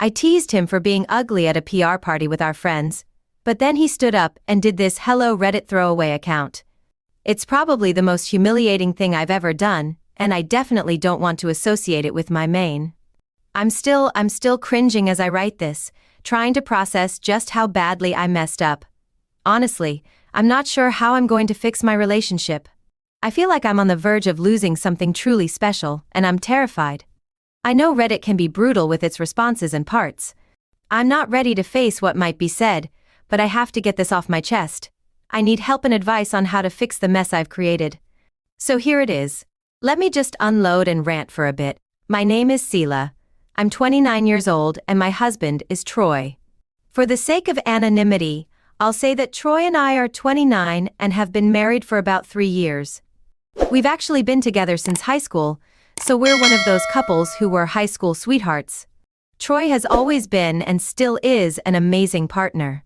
I teased him for being ugly at a PR party with our friends, but then he stood up and did this "Hello Reddit throwaway account." It's probably the most humiliating thing I've ever done, and I definitely don't want to associate it with my main. I'm still cringing as I write this, trying to process just how badly I messed up. Honestly, I'm not sure how I'm going to fix my relationship. I feel like I'm on the verge of losing something truly special, and I'm terrified. I know Reddit can be brutal with its responses and parts. I'm not ready to face what might be said, but I have to get this off my chest. I need help and advice on how to fix the mess I've created. So here it is. Let me just unload and rant for a bit. My name is Sela. I'm 29 years old and my husband is Troy. For the sake of anonymity, I'll say that Troy and I are 29 and have been married for about 3 years. We've actually been together since high school, so we're one of those couples who were high school sweethearts. Troy has always been and still is an amazing partner.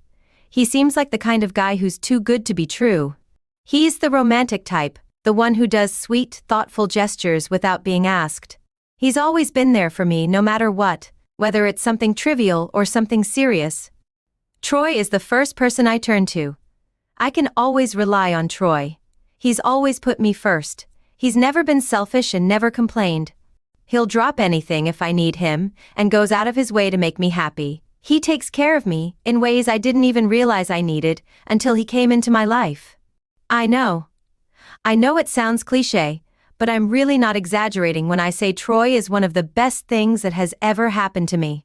He seems like the kind of guy who's too good to be true. He's the romantic type, the one who does sweet, thoughtful gestures without being asked. He's always been there for me no matter what, whether it's something trivial or something serious. Troy is the first person I turn to. I can always rely on Troy. He's always put me first. He's never been selfish and never complained. He'll drop anything if I need him, and goes out of his way to make me happy. He takes care of me in ways I didn't even realize I needed until he came into my life. I know it sounds cliché, but I'm really not exaggerating when I say Troy is one of the best things that has ever happened to me.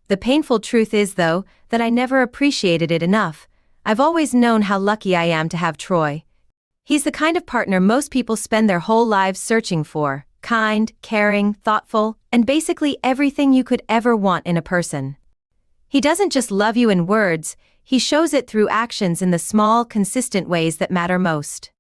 The painful truth is, though, that I never appreciated it enough. I've always known how lucky I am to have Troy. He's the kind of partner most people spend their whole lives searching for: kind, caring, thoughtful, and basically everything you could ever want in a person. He doesn't just love you in words, he shows it through actions in the small, consistent ways that matter most.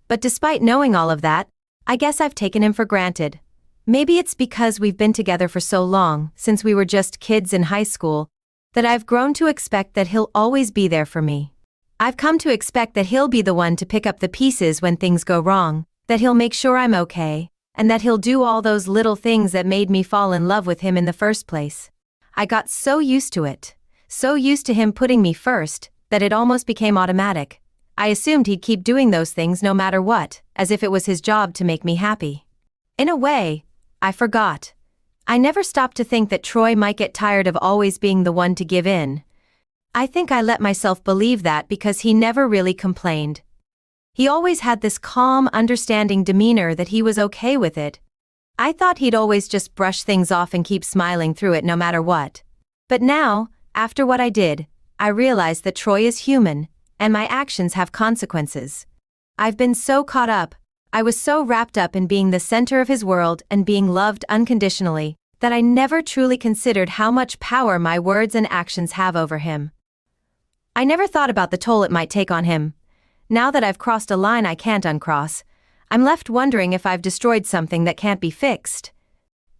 But despite knowing all of that, I guess I've taken him for granted. Maybe it's because we've been together for so long, since we were just kids in high school, that I've grown to expect that he'll always be there for me. I've come to expect that he'll be the one to pick up the pieces when things go wrong, that he'll make sure I'm okay, and that he'll do all those little things that made me fall in love with him in the first place. I got so used to it, so used to him putting me first, that it almost became automatic. I assumed he'd keep doing those things no matter what, as if it was his job to make me happy. In a way, I forgot. I never stopped to think that Troy might get tired of always being the one to give in. I think I let myself believe that because he never really complained. He always had this calm, understanding demeanor that he was okay with it. I thought he'd always just brush things off and keep smiling through it no matter what. But now, after what I did, I realized that Troy is human, and my actions have consequences. I've been so caught up, I was so wrapped up in being the center of his world and being loved unconditionally, that I never truly considered how much power my words and actions have over him. I never thought about the toll it might take on him. Now that I've crossed a line I can't uncross, I'm left wondering if I've destroyed something that can't be fixed.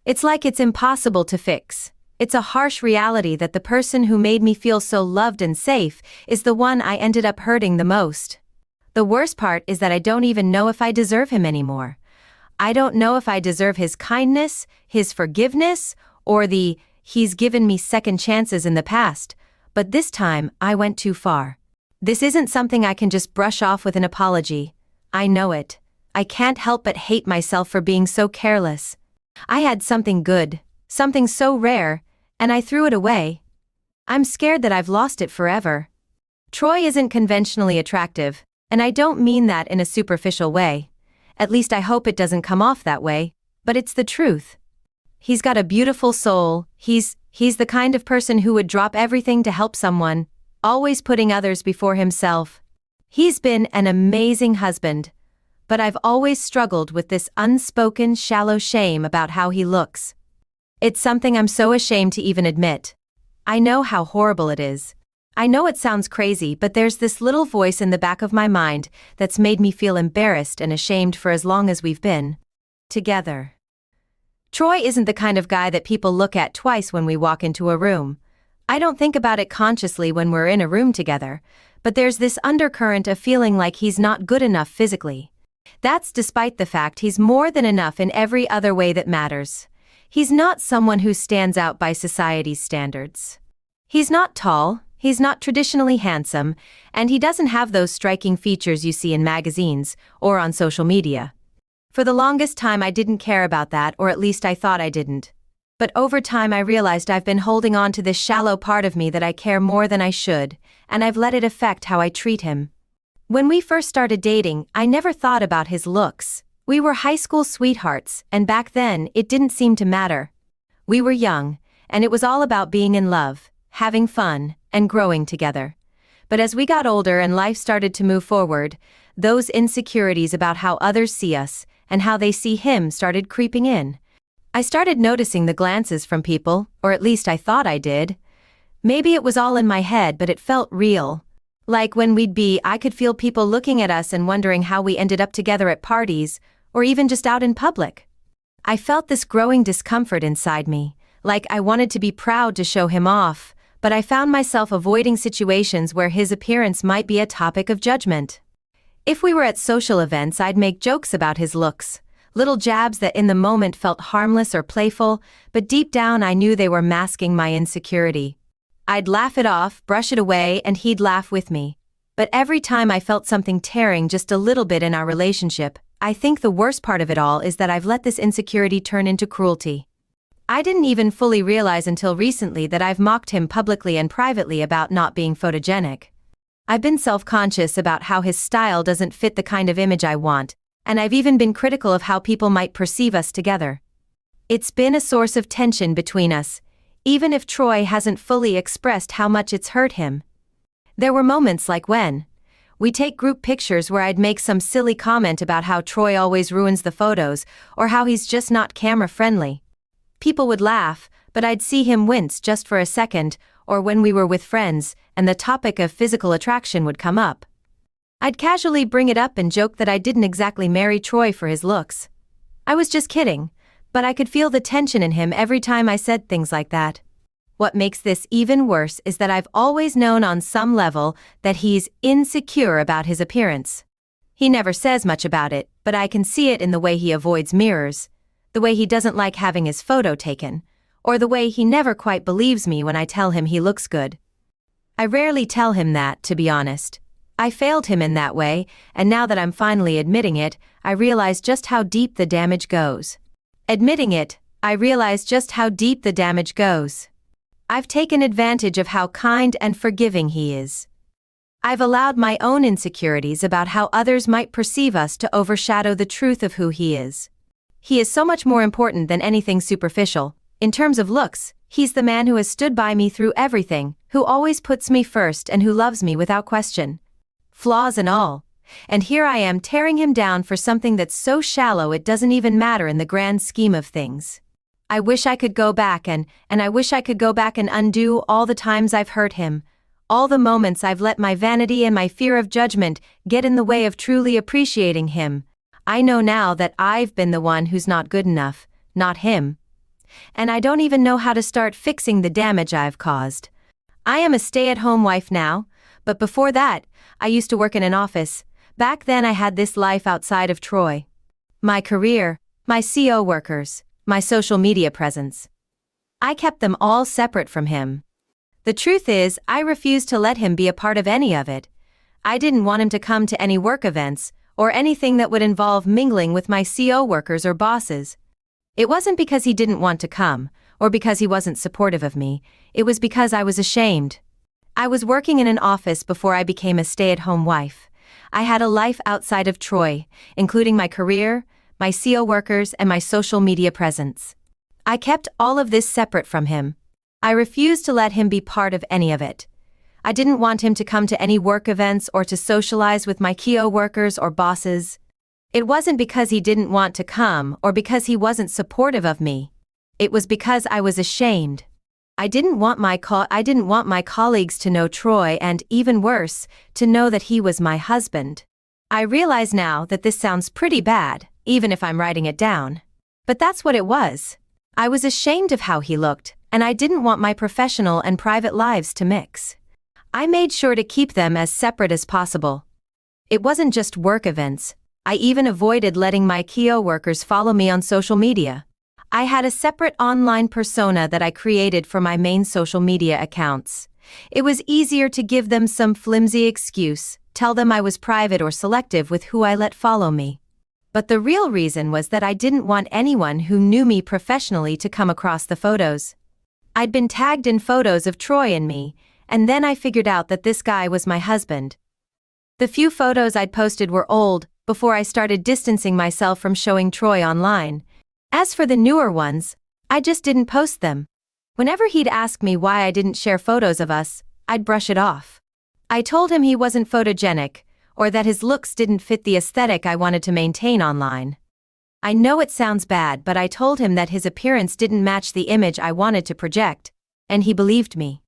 It's like it's impossible to fix. It's a harsh reality that the person who made me feel so loved and safe is the one I ended up hurting the most. The worst part is that I don't even know if I deserve him anymore. I don't know if I deserve his kindness, his forgiveness, or the "he's given me second chances in the past, but this time I went too far." This isn't something I can just brush off with an apology. I know it. I can't help but hate myself for being so careless. I had something good, something so rare, and I threw it away. I'm scared that I've lost it forever. Troy isn't conventionally attractive, and I don't mean that in a superficial way. At least I hope it doesn't come off that way, but it's the truth. He's got a beautiful soul. He's the kind of person who would drop everything to help someone, always putting others before himself. He's been an amazing husband, but I've always struggled with this unspoken, shallow shame about how he looks. It's something I'm so ashamed to even admit. I know how horrible it is. I know it sounds crazy, but there's this little voice in the back of my mind that's made me feel embarrassed and ashamed for as long as we've been together. Troy isn't the kind of guy that people look at twice when we walk into a room. I don't think about it consciously when we're in a room together, but there's this undercurrent of feeling like he's not good enough physically. That's despite the fact he's more than enough in every other way that matters. He's not someone who stands out by society's standards. He's not tall, he's not traditionally handsome, and he doesn't have those striking features you see in magazines or on social media. For the longest time I didn't care about that, or at least I thought I didn't. But over time I realized I've been holding on to this shallow part of me that I care more than I should, and I've let it affect how I treat him. When we first started dating, I never thought about his looks. We were high school sweethearts, and back then, it didn't seem to matter. We were young, and it was all about being in love, having fun, and growing together. But as we got older and life started to move forward, those insecurities about how others see us and how they see him started creeping in. I started noticing the glances from people, or at least I thought I did. Maybe it was all in my head, but it felt real. Like when I could feel people looking at us and wondering how we ended up together at parties, or even just out in public. I felt this growing discomfort inside me, like I wanted to be proud to show him off, but I found myself avoiding situations where his appearance might be a topic of judgment. If we were at social events, I'd make jokes about his looks, little jabs that in the moment felt harmless or playful, but deep down I knew they were masking my insecurity. I'd laugh it off, brush it away, and he'd laugh with me. But every time I felt something tearing just a little bit in our relationship, I think the worst part of it all is that I've let this insecurity turn into cruelty. I didn't even fully realize until recently that I've mocked him publicly and privately about not being photogenic. I've been self-conscious about how his style doesn't fit the kind of image I want, and I've even been critical of how people might perceive us together. It's been a source of tension between us, even if Troy hasn't fully expressed how much it's hurt him. There were moments like when we take group pictures where I'd make some silly comment about how Troy always ruins the photos or how he's just not camera-friendly. People would laugh, but I'd see him wince just for a second, or when we were with friends and the topic of physical attraction would come up. I'd casually bring it up and joke that I didn't exactly marry Troy for his looks. I was just kidding, but I could feel the tension in him every time I said things like that. What makes this even worse is that I've always known on some level that he's insecure about his appearance. He never says much about it, but I can see it in the way he avoids mirrors, the way he doesn't like having his photo taken, or the way he never quite believes me when I tell him he looks good. I rarely tell him that, to be honest. I failed him in that way, and now that I'm finally admitting it, I realize just how deep the damage goes. Admitting it, I realize just how deep the damage goes. I've taken advantage of how kind and forgiving he is. I've allowed my own insecurities about how others might perceive us to overshadow the truth of who he is. He is so much more important than anything superficial. In terms of looks, he's the man who has stood by me through everything, who always puts me first and who loves me without question. Flaws and all. And here I am tearing him down for something that's so shallow it doesn't even matter in the grand scheme of things. I wish I could go back and I wish I could go back and undo all the times I've hurt him, all the moments I've let my vanity and my fear of judgment get in the way of truly appreciating him. I know now that I've been the one who's not good enough, not him. And I don't even know how to start fixing the damage I've caused. I am a stay-at-home wife now, but before that, I used to work in an office. Back then I had this life outside of Troy. My career, my CO workers, my social media presence. I kept them all separate from him. The truth is, I refused to let him be a part of any of it. I didn't want him to come to any work events, or anything that would involve mingling with my CO workers or bosses. It wasn't because he didn't want to come, or because he wasn't supportive of me, it was because I was ashamed. I was working in an office before I became a stay-at-home wife. I had a life outside of Troy, including my career, my CO workers, and my social media presence. I kept all of this separate from him. I refused to let him be part of any of it. I didn't want him to come to any work events or to socialize with my CO workers or bosses. It wasn't because he didn't want to come or because he wasn't supportive of me. It was because I was ashamed. I didn't want my colleagues to know Troy and, even worse, to know that he was my husband. I realize now that this sounds pretty bad, even if I'm writing it down. But that's what it was. I was ashamed of how he looked, and I didn't want my professional and private lives to mix. I made sure to keep them as separate as possible. It wasn't just work events. I even avoided letting my CO workers follow me on social media. I had a separate online persona that I created for my main social media accounts. It was easier to give them some flimsy excuse, tell them I was private or selective with who I let follow me. But the real reason was that I didn't want anyone who knew me professionally to come across the photos. I'd been tagged in photos of Troy and me, and then I figured out that this guy was my husband. The few photos I'd posted were old, before I started distancing myself from showing Troy online. As for the newer ones, I just didn't post them. Whenever he'd ask me why I didn't share photos of us, I'd brush it off. I told him he wasn't photogenic, or that his looks didn't fit the aesthetic I wanted to maintain online. I know it sounds bad, but I told him that his appearance didn't match the image I wanted to project, and he believed me.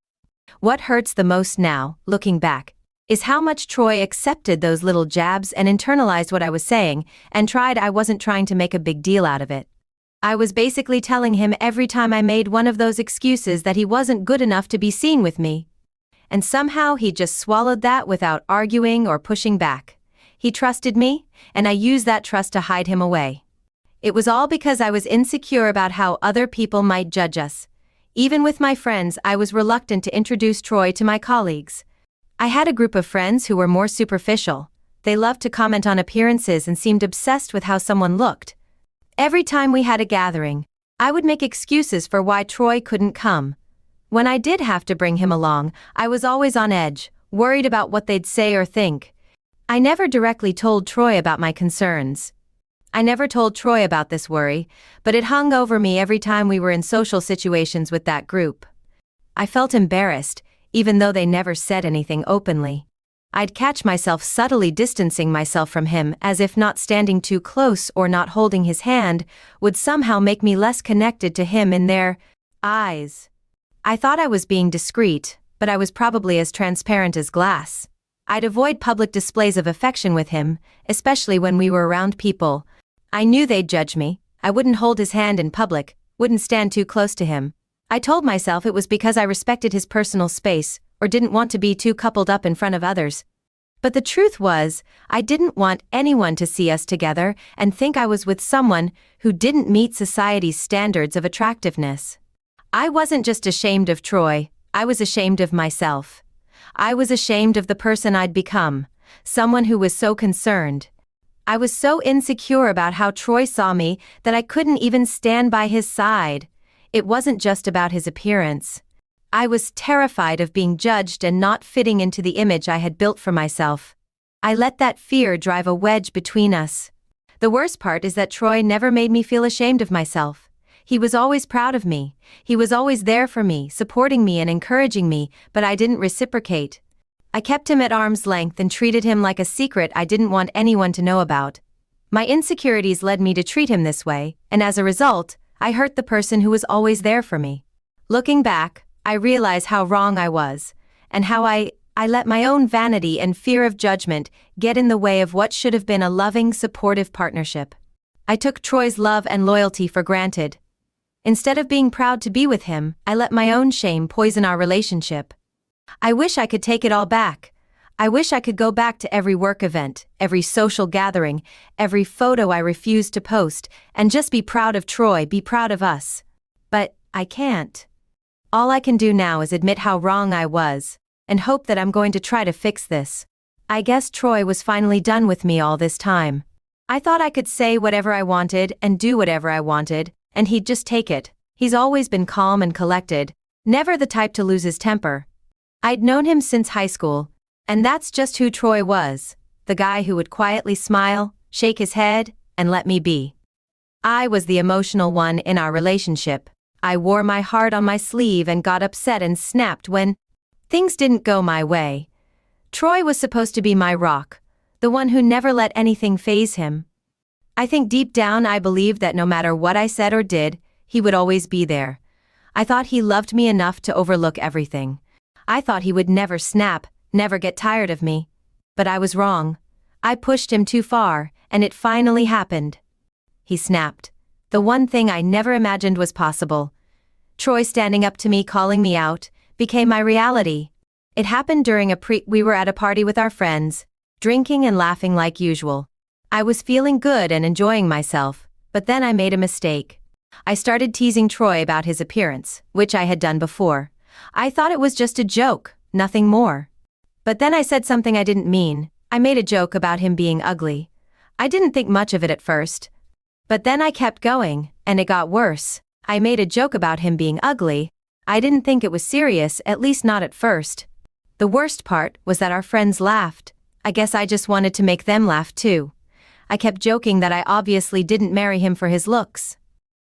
What hurts the most now, looking back, is how much Troy accepted those little jabs and internalized what I was saying, and I wasn't trying to make a big deal out of it. I was basically telling him every time I made one of those excuses that he wasn't good enough to be seen with me. And somehow he just swallowed that without arguing or pushing back. He trusted me, and I used that trust to hide him away. It was all because I was insecure about how other people might judge us. Even with my friends, I was reluctant to introduce Troy to my colleagues. I had a group of friends who were more superficial. They loved to comment on appearances and seemed obsessed with how someone looked. Every time we had a gathering, I would make excuses for why Troy couldn't come. When I did have to bring him along, I was always on edge, worried about what they'd say or think. I never directly told Troy about my concerns. I never told Troy about this worry, but it hung over me every time we were in social situations with that group. I felt embarrassed, even though they never said anything openly. I'd catch myself subtly distancing myself from him, as if not standing too close or not holding his hand would somehow make me less connected to him in their eyes. I thought I was being discreet, but I was probably as transparent as glass. I'd avoid public displays of affection with him, especially when we were around people. I knew they'd judge me. I wouldn't hold his hand in public, wouldn't stand too close to him. I told myself it was because I respected his personal space, or didn't want to be too coupled up in front of others. But the truth was, I didn't want anyone to see us together and think I was with someone who didn't meet society's standards of attractiveness. I wasn't just ashamed of Troy, I was ashamed of myself. I was ashamed of the person I'd become, someone who was so concerned. I was so insecure about how Troy saw me that I couldn't even stand by his side. It wasn't just about his appearance. I was terrified of being judged and not fitting into the image I had built for myself. I let that fear drive a wedge between us. The worst part is that Troy never made me feel ashamed of myself. He was always proud of me. He was always there for me, supporting me and encouraging me, but I didn't reciprocate. I kept him at arm's length and treated him like a secret I didn't want anyone to know about. My insecurities led me to treat him this way, and as a result, I hurt the person who was always there for me. Looking back, I realize how wrong I was, and how I let my own vanity and fear of judgment get in the way of what should have been a loving, supportive partnership. I took Troy's love and loyalty for granted. Instead of being proud to be with him, I let my own shame poison our relationship. I wish I could take it all back. I wish I could go back to every work event, every social gathering, every photo I refused to post, and just be proud of Troy, be proud of us. But I can't. All I can do now is admit how wrong I was, and hope that I'm going to try to fix this. I guess Troy was finally done with me all this time. I thought I could say whatever I wanted and do whatever I wanted, and he'd just take it. He's always been calm and collected, never the type to lose his temper. I'd known him since high school, and that's just who Troy was, the guy who would quietly smile, shake his head, and let me be. I was the emotional one in our relationship. I wore my heart on my sleeve and got upset and snapped when things didn't go my way. Troy was supposed to be my rock, the one who never let anything faze him. I think deep down I believed that no matter what I said or did, he would always be there. I thought he loved me enough to overlook everything. I thought he would never snap, never get tired of me. But I was wrong. I pushed him too far, and it finally happened. He snapped. The one thing I never imagined was possible. Troy standing up to me, calling me out, became my reality. It happened during we were at a party with our friends, drinking and laughing like usual. I was feeling good and enjoying myself, but then I made a mistake. I started teasing Troy about his appearance, which I had done before. I thought it was just a joke, nothing more. But then I said something I didn't mean. I made a joke about him being ugly. I didn't think much of it at first. But then I kept going, and it got worse. I made a joke about him being ugly. I didn't think it was serious, at least not at first. The worst part was that our friends laughed. I guess I just wanted to make them laugh too. I kept joking that I obviously didn't marry him for his looks.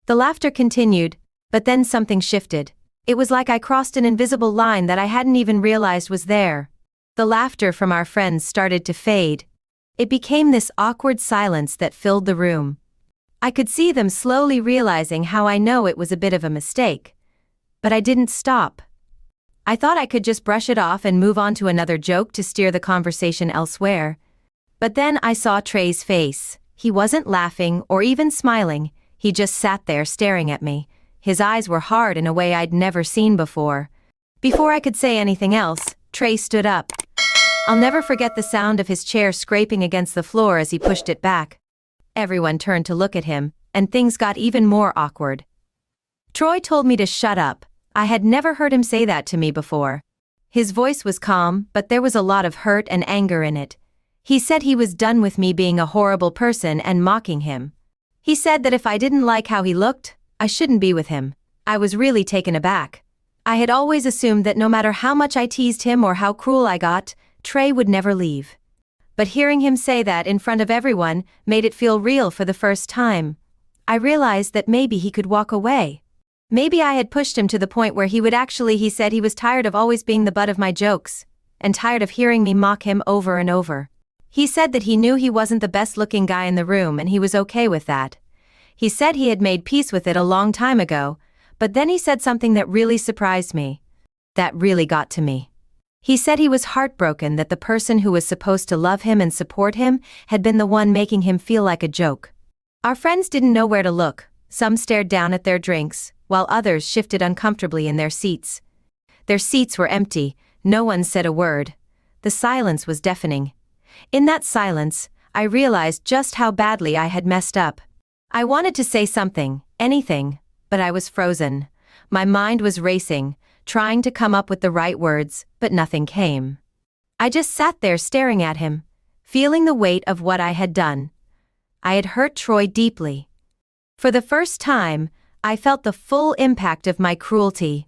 The laughter continued, but then something shifted. It was like I crossed an invisible line that I hadn't even realized was there. The laughter from our friends started to fade. It became this awkward silence that filled the room. I could see them slowly realizing how I know it was a bit of a mistake. But I didn't stop. I thought I could just brush it off and move on to another joke to steer the conversation elsewhere. But then I saw Trey's face. He wasn't laughing or even smiling. He just sat there staring at me. His eyes were hard in a way I'd never seen before. Before I could say anything else, Trey stood up. I'll never forget the sound of his chair scraping against the floor as he pushed it back. Everyone turned to look at him, and things got even more awkward. Troy told me to shut up. I had never heard him say that to me before. His voice was calm, but there was a lot of hurt and anger in it. He said he was done with me being a horrible person and mocking him. He said that if I didn't like how he looked, I shouldn't be with him. I was really taken aback. I had always assumed that no matter how much I teased him or how cruel I got, Trey would never leave. But hearing him say that in front of everyone made it feel real for the first time. I realized that maybe he could walk away. Maybe I had pushed him to the point where he said he was tired of always being the butt of my jokes, and tired of hearing me mock him over and over. He said that he knew he wasn't the best-looking guy in the room and he was okay with that. He said he had made peace with it a long time ago, but then he said something that really surprised me. That really got to me. He said he was heartbroken that the person who was supposed to love him and support him had been the one making him feel like a joke. Our friends didn't know where to look. Some stared down at their drinks, while others shifted uncomfortably in their seats. Their seats were empty. No one said a word. The silence was deafening. In that silence, I realized just how badly I had messed up. I wanted to say something, anything, but I was frozen. My mind was racing, trying to come up with the right words, but nothing came. I just sat there staring at him, feeling the weight of what I had done. I had hurt Troy deeply. For the first time, I felt the full impact of my cruelty.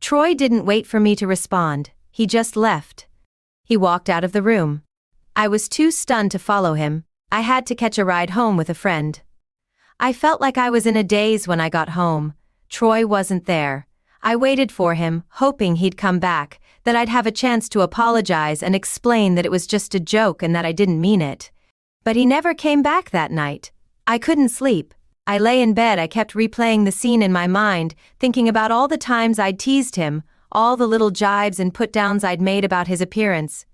Troy didn't wait for me to respond. He just left. He walked out of the room. I was too stunned to follow him. I had to catch a ride home with a friend. I felt like I was in a daze when I got home. Troy wasn't there. I waited for him, hoping he'd come back, that I'd have a chance to apologize and explain that it was just a joke and that I didn't mean it. But he never came back that night. I couldn't sleep. I lay in bed. I kept replaying the scene in my mind, thinking about all the times I'd teased him, all the little jibes and put-downs I'd made about his appearance.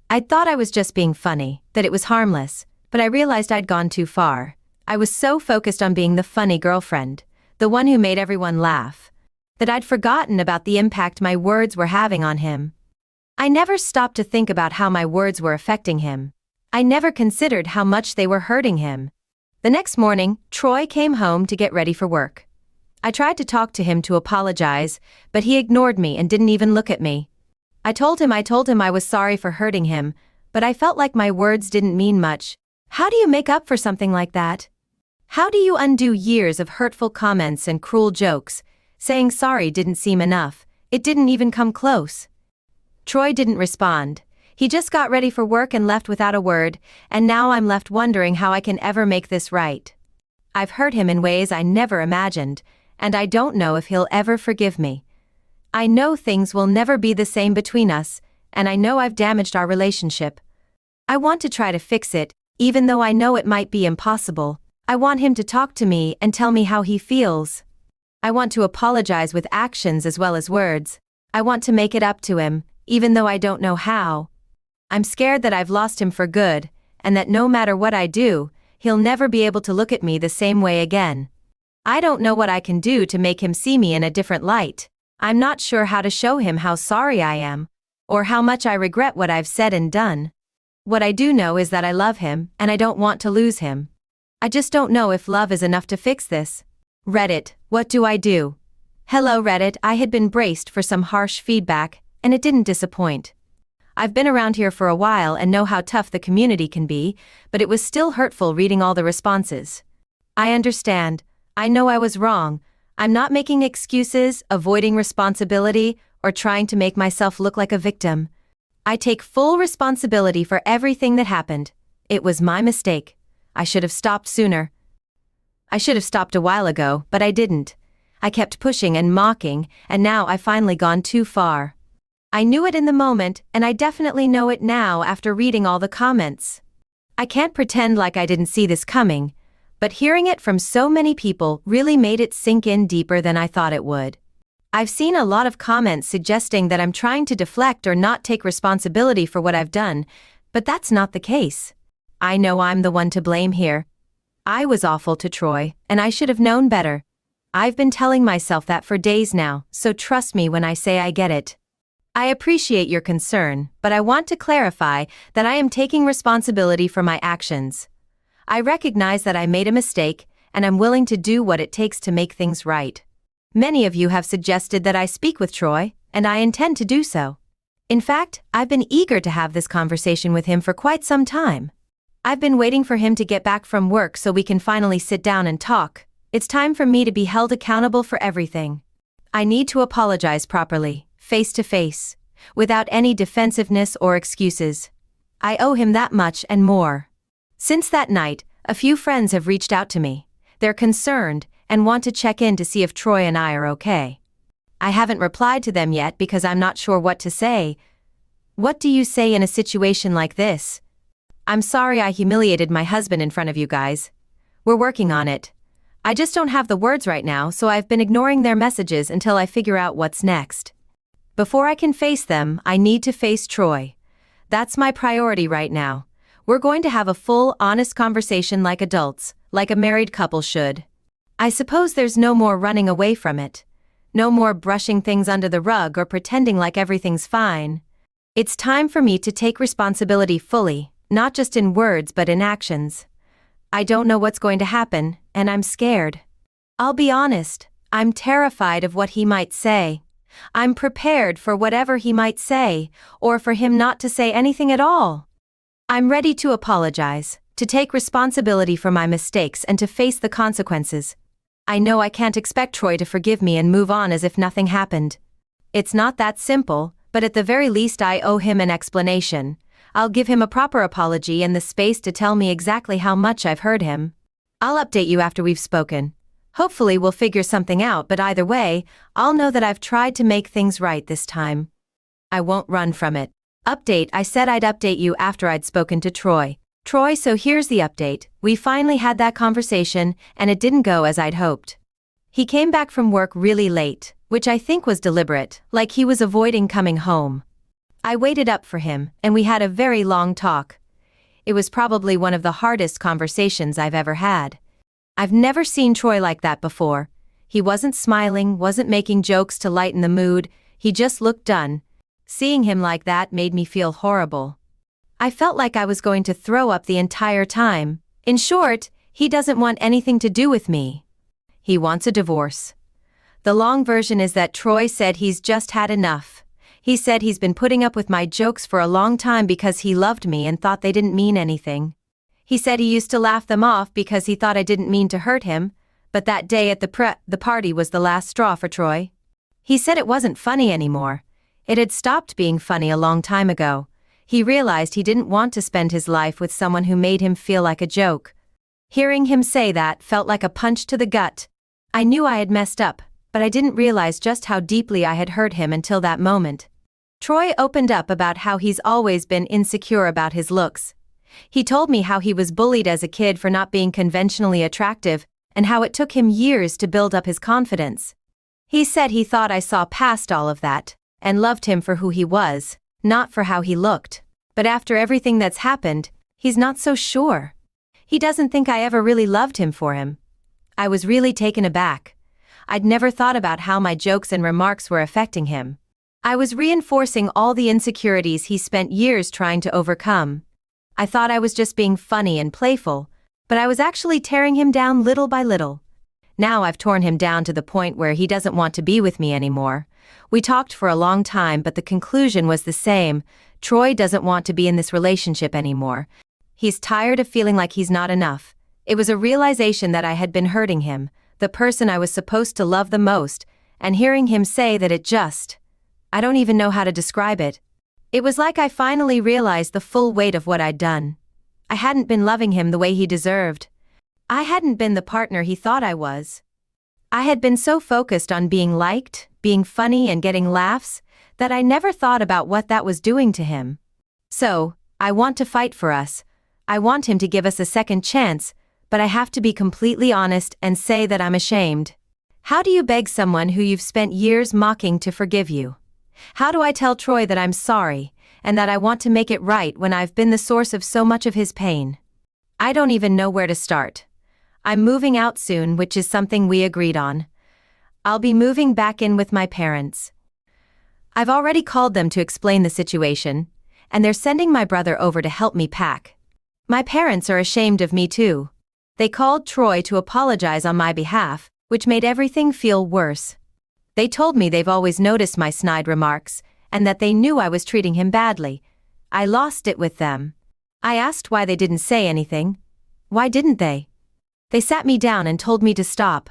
I'd thought I was just being funny, that it was harmless, but I realized I'd gone too far. I was so focused on being the funny girlfriend, the one who made everyone laugh, that I'd forgotten about the impact my words were having on him. I never stopped to think about how my words were affecting him. I never considered how much they were hurting him. The next morning, Troy came home to get ready for work. I tried to talk to him to apologize, but he ignored me and didn't even look at me. I told him I was sorry for hurting him, but I felt like my words didn't mean much. How do you make up for something like that? How do you undo years of hurtful comments and cruel jokes? Saying sorry didn't seem enough. It didn't even come close. Troy didn't respond. He just got ready for work and left without a word, and now I'm left wondering how I can ever make this right. I've hurt him in ways I never imagined, and I don't know if he'll ever forgive me. I know things will never be the same between us, and I know I've damaged our relationship. I want to try to fix it, even though I know it might be impossible. I want him to talk to me and tell me how he feels. I want to apologize with actions as well as words. I want to make it up to him, even though I don't know how. I'm scared that I've lost him for good, and that no matter what I do, he'll never be able to look at me the same way again. I don't know what I can do to make him see me in a different light. I'm not sure how to show him how sorry I am, or how much I regret what I've said and done. What I do know is that I love him, and I don't want to lose him. I just don't know if love is enough to fix this. Reddit, what do I do? Hello Reddit, I had been braced for some harsh feedback, and it didn't disappoint. I've been around here for a while and know how tough the community can be, but it was still hurtful reading all the responses. I understand. I know I was wrong. I'm not making excuses, avoiding responsibility, or trying to make myself look like a victim. I take full responsibility for everything that happened. It was my mistake. I should have stopped sooner. I should have stopped a while ago, but I didn't. I kept pushing and mocking, and now I've finally gone too far. I knew it in the moment, and I definitely know it now after reading all the comments. I can't pretend like I didn't see this coming, but hearing it from so many people really made it sink in deeper than I thought it would. I've seen a lot of comments suggesting that I'm trying to deflect or not take responsibility for what I've done, but that's not the case. I know I'm the one to blame here. I was awful to Troy, and I should have known better. I've been telling myself that for days now, so trust me when I say I get it. I appreciate your concern, but I want to clarify that I am taking responsibility for my actions. I recognize that I made a mistake, and I'm willing to do what it takes to make things right. Many of you have suggested that I speak with Troy, and I intend to do so. In fact, I've been eager to have this conversation with him for quite some time. I've been waiting for him to get back from work so we can finally sit down and talk. It's time for me to be held accountable for everything. I need to apologize properly, face to face, without any defensiveness or excuses. I owe him that much and more. Since that night, a few friends have reached out to me. They're concerned and want to check in to see if Troy and I are okay. I haven't replied to them yet because I'm not sure what to say. What do you say in a situation like this? I'm sorry I humiliated my husband in front of you guys. We're working on it. I just don't have the words right now, so I've been ignoring their messages until I figure out what's next. Before I can face them, I need to face Troy. That's my priority right now. We're going to have a full, honest conversation like adults, like a married couple should. I suppose there's no more running away from it. No more brushing things under the rug or pretending like everything's fine. It's time for me to take responsibility fully, not just in words but in actions. I don't know what's going to happen, and I'm scared. I'll be honest, I'm terrified of what he might say. I'm prepared for whatever he might say, or for him not to say anything at all. I'm ready to apologize, to take responsibility for my mistakes and to face the consequences. I know I can't expect Troy to forgive me and move on as if nothing happened. It's not that simple, but at the very least I owe him an explanation. I'll give him a proper apology and the space to tell me exactly how much I've hurt him. I'll update you after we've spoken. Hopefully we'll figure something out, but either way, I'll know that I've tried to make things right this time. I won't run from it. Update, I said I'd update you after I'd spoken to Troy. Troy, so here's the update. We finally had that conversation, and it didn't go as I'd hoped. He came back from work really late, which I think was deliberate, like he was avoiding coming home. I waited up for him, and we had a very long talk. It was probably one of the hardest conversations I've ever had. I've never seen Troy like that before. He wasn't smiling, wasn't making jokes to lighten the mood, he just looked done. Seeing him like that made me feel horrible. I felt like I was going to throw up the entire time. In short, he doesn't want anything to do with me. He wants a divorce. The long version is that Troy said he's just had enough. He said he's been putting up with my jokes for a long time because he loved me and thought they didn't mean anything. He said he used to laugh them off because he thought I didn't mean to hurt him, but that day at the party was the last straw for Troy. He said it wasn't funny anymore. It had stopped being funny a long time ago. He realized he didn't want to spend his life with someone who made him feel like a joke. Hearing him say that felt like a punch to the gut. I knew I had messed up, but I didn't realize just how deeply I had hurt him until that moment. Troy opened up about how he's always been insecure about his looks. He told me how he was bullied as a kid for not being conventionally attractive, and how it took him years to build up his confidence. He said he thought I saw past all of that, and loved him for who he was, not for how he looked. But after everything that's happened, he's not so sure. He doesn't think I ever really loved him for him. I was really taken aback. I'd never thought about how my jokes and remarks were affecting him. I was reinforcing all the insecurities he spent years trying to overcome. I thought I was just being funny and playful, but I was actually tearing him down little by little. Now I've torn him down to the point where he doesn't want to be with me anymore. We talked for a long time, but the conclusion was the same. Troy doesn't want to be in this relationship anymore. He's tired of feeling like he's not enough. It was a realization that I had been hurting him, the person I was supposed to love the most, and hearing him say that I don't even know how to describe it. It was like I finally realized the full weight of what I'd done. I hadn't been loving him the way he deserved. I hadn't been the partner he thought I was. I had been so focused on being liked, being funny and getting laughs, that I never thought about what that was doing to him. So, I want to fight for us. I want him to give us a second chance, but I have to be completely honest and say that I'm ashamed. How do you beg someone who you've spent years mocking to forgive you? How do I tell Troy that I'm sorry, and that I want to make it right when I've been the source of so much of his pain? I don't even know where to start. I'm moving out soon, which is something we agreed on. I'll be moving back in with my parents. I've already called them to explain the situation, and they're sending my brother over to help me pack. My parents are ashamed of me too. They called Troy to apologize on my behalf, which made everything feel worse. They told me they've always noticed my snide remarks, and that they knew I was treating him badly. I lost it with them. I asked why they didn't say anything. Why didn't they? They sat me down and told me to stop.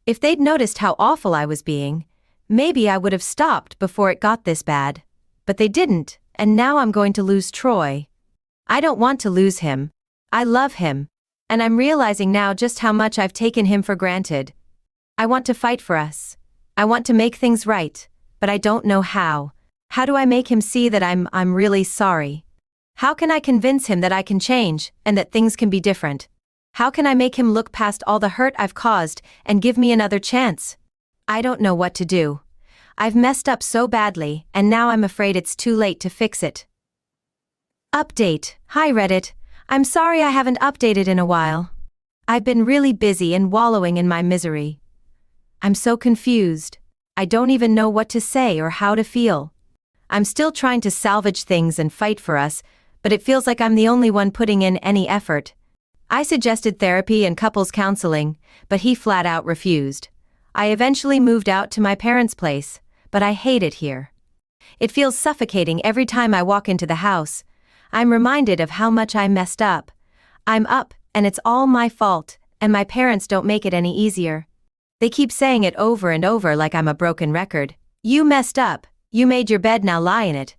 If they'd noticed how awful I was being, maybe I would have stopped before it got this bad. But they didn't, and now I'm going to lose Troy. I don't want to lose him. I love him. And I'm realizing now just how much I've taken him for granted. I want to fight for us. I want to make things right, but I don't know how. How do I make him see that I'm really sorry? How can I convince him that I can change, and that things can be different? How can I make him look past all the hurt I've caused and give me another chance? I don't know what to do. I've messed up so badly, and now I'm afraid it's too late to fix it. Update. Hi Reddit. I'm sorry I haven't updated in a while. I've been really busy and wallowing in my misery. I'm so confused. I don't even know what to say or how to feel. I'm still trying to salvage things and fight for us, but it feels like I'm the only one putting in any effort. I suggested therapy and couples counseling, but he flat out refused. I eventually moved out to my parents' place, but I hate it here. It feels suffocating every time I walk into the house. I'm reminded of how much I messed up. I'm up, and it's all my fault, and my parents don't make it any easier. They keep saying it over and over like I'm a broken record. You messed up. You made your bed, now lie in it.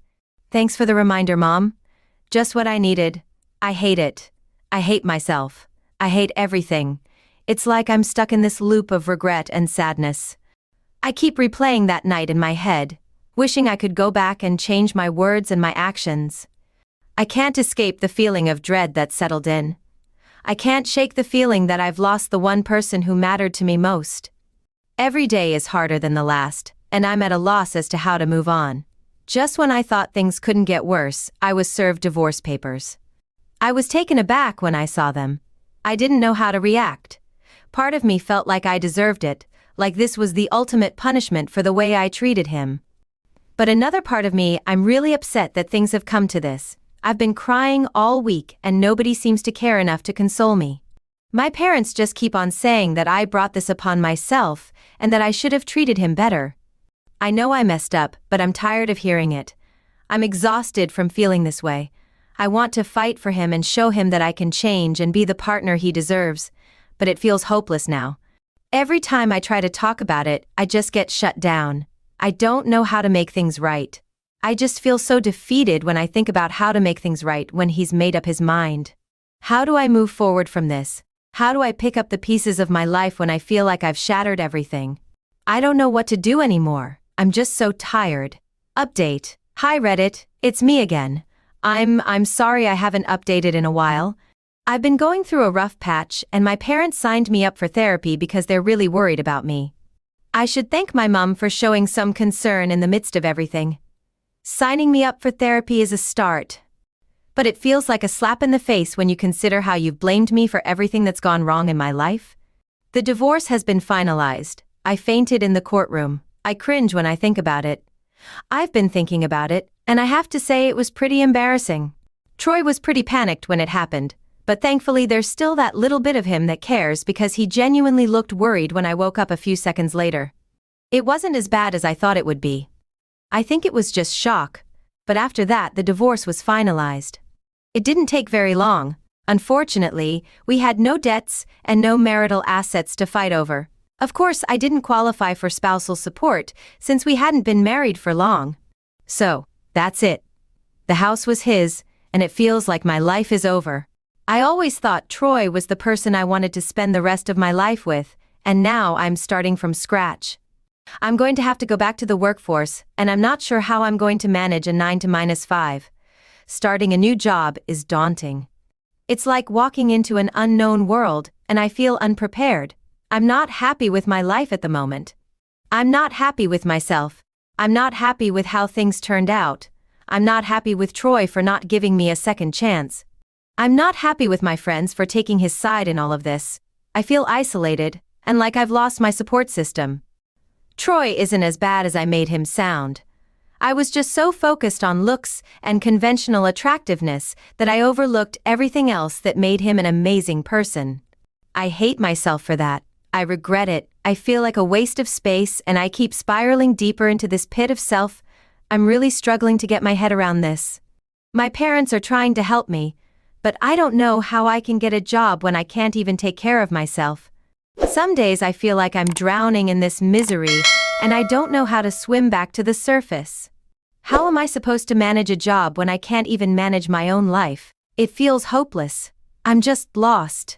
Thanks for the reminder, Mom. Just what I needed. I hate it. I hate myself. I hate everything. It's like I'm stuck in this loop of regret and sadness. I keep replaying that night in my head, wishing I could go back and change my words and my actions. I can't escape the feeling of dread that settled in. I can't shake the feeling that I've lost the one person who mattered to me most. Every day is harder than the last, and I'm at a loss as to how to move on. Just when I thought things couldn't get worse, I was served divorce papers. I was taken aback when I saw them. I didn't know how to react. Part of me felt like I deserved it, like this was the ultimate punishment for the way I treated him. But another part of me, I'm really upset that things have come to this. I've been crying all week and nobody seems to care enough to console me. My parents just keep on saying that I brought this upon myself and that I should have treated him better. I know I messed up, but I'm tired of hearing it. I'm exhausted from feeling this way. I want to fight for him and show him that I can change and be the partner he deserves, but it feels hopeless now. Every time I try to talk about it, I just get shut down. I don't know how to make things right. I just feel so defeated when I think about how to make things right when he's made up his mind. How do I move forward from this? How do I pick up the pieces of my life when I feel like I've shattered everything? I don't know what to do anymore. I'm just so tired. Update. Hi Reddit, it's me again. I'm sorry I haven't updated in a while. I've been going through a rough patch and my parents signed me up for therapy because they're really worried about me. I should thank my mom for showing some concern in the midst of everything. Signing me up for therapy is a start. But it feels like a slap in the face when you consider how you've blamed me for everything that's gone wrong in my life. The divorce has been finalized. I fainted in the courtroom. I cringe when I think about it. I've been thinking about it, and I have to say it was pretty embarrassing. Troy was pretty panicked when it happened, But thankfully there's still that little bit of him that cares because he genuinely looked worried when I woke up a few seconds later. It wasn't as bad as I thought it would be. I think it was just shock, but after that the divorce was finalized. It didn't take very long. Unfortunately, we had no debts and no marital assets to fight over. Of course, I didn't qualify for spousal support since we hadn't been married for long. So, that's it. The house was his, and it feels like my life is over. I always thought Troy was the person I wanted to spend the rest of my life with, and now I'm starting from scratch. I'm going to have to go back to the workforce, and I'm not sure how I'm going to manage a 9 to -5. Starting a new job is daunting. It's like walking into an unknown world, and I feel unprepared. I'm not happy with my life at the moment. I'm not happy with myself. I'm not happy with how things turned out. I'm not happy with Troy for not giving me a second chance. I'm not happy with my friends for taking his side in all of this. I feel isolated, and like I've lost my support system. Troy isn't as bad as I made him sound. I was just so focused on looks and conventional attractiveness that I overlooked everything else that made him an amazing person. I hate myself for that. I regret it. I feel like a waste of space, and I keep spiraling deeper into this pit of self. I'm really struggling to get my head around this. My parents are trying to help me, but I don't know how I can get a job when I can't even take care of myself. Some days I feel like I'm drowning in this misery, and I don't know how to swim back to the surface. How am I supposed to manage a job when I can't even manage my own life? It feels hopeless. I'm just lost.